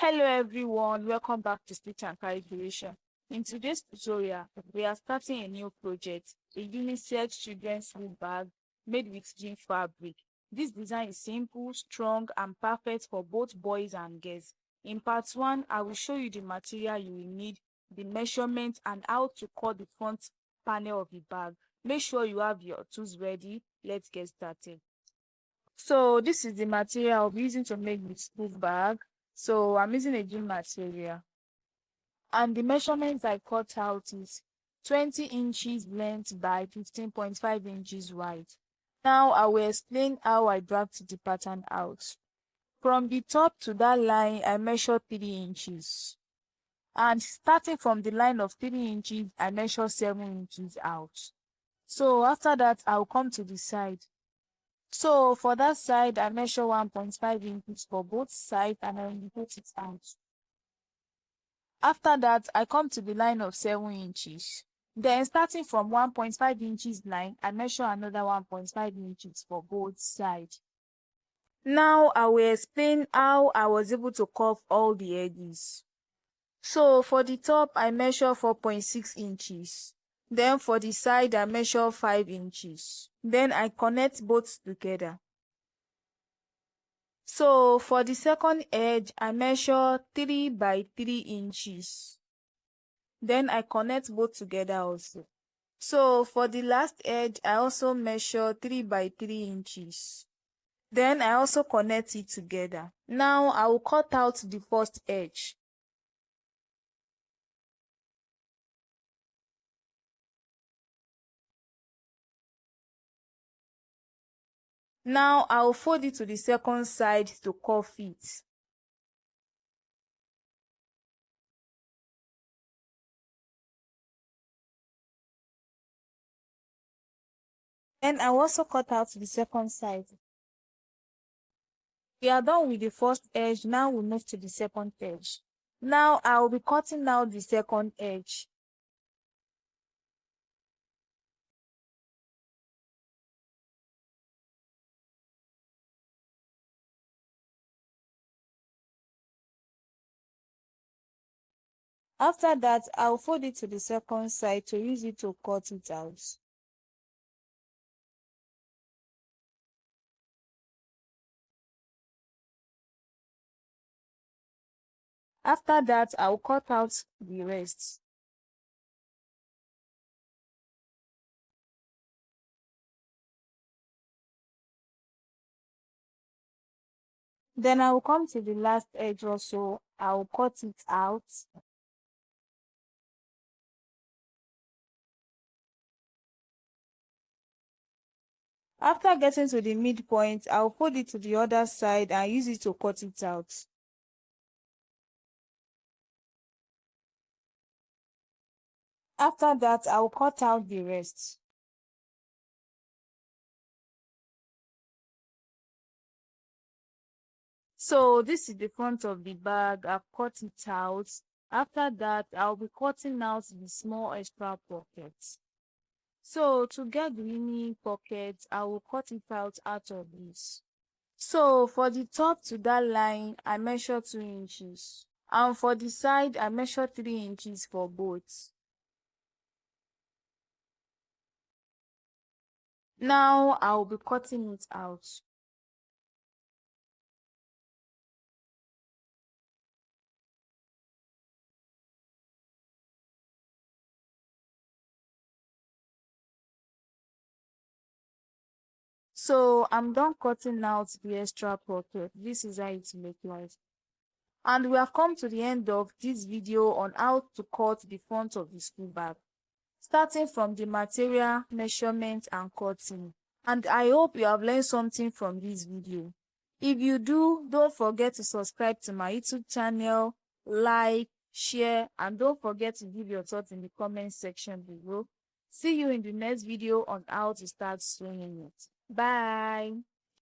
Hello everyone, welcome back to Stitch and Carry Creation. In today's tutorial, we are starting a new project, a unisex children's sleep bag made with jean fabric. This design is simple, strong, and perfect for both boys and girls. In part 1, I will show you the material you will need, the measurements, and how to cut the front panel of the bag. Make sure you have your tools ready. Let's get started. So this is the material I'll be using to make the school bag. So I'm using a jean material. And the measurements I cut out is 20 inches length by 15.5 inches wide. Now I will explain how I draft the pattern out. From the top to that line, I measure 3 inches. And starting from the line of 3 inches, I measure 7 inches out. So after that, I'll come to the side. So for that side, I measure 1.5 inches for both sides and I indicate it out. After that, I come to the line of 7 inches. Then starting from 1.5 inches line, I measure another 1.5 inches for both sides. Now I will explain how I was able to curve all the edges. So for the top, I measure 4.6 inches. Then for the side, I measure 5 inches. Then I connect both together. So for the second edge, I measure 3 by 3 inches. Then I connect both together also. So for the last edge, I also measure 3 by 3 inches. Then I also connect it together. Now I will cut out the first edge. Now I will fold it to the second side to curve it. Then I will also cut out the second side. We are done with the first edge. Now we move to the second edge. Now I will be cutting out the second edge. After that, I'll fold it to the second side to use it to cut it out. After that, I'll cut out the rest. Then I will come to the last edge also. I'll cut it out. After getting to the midpoint, I'll fold it to the other side and use it to cut it out. After that, I'll cut out the rest. So this is the front of the bag. I've cut it out. After that, I'll be cutting out the small extra pockets. So to get the mini pocket, I will cut it out of this. So for the top to that line, I measure 2 inches. And for the side, I measure 3 inches for both. Now I will be cutting it out. So I'm done cutting out the extra pocket. This is how it looks like. And we have come to the end of this video on how to cut the front of the school bag, starting from the material, measurement, and cutting. And I hope you have learned something from this video. If you do, don't forget to subscribe to my YouTube channel, like, share, and don't forget to give your thoughts in the comment section below. See you in the next video on how to start sewing it. Bye.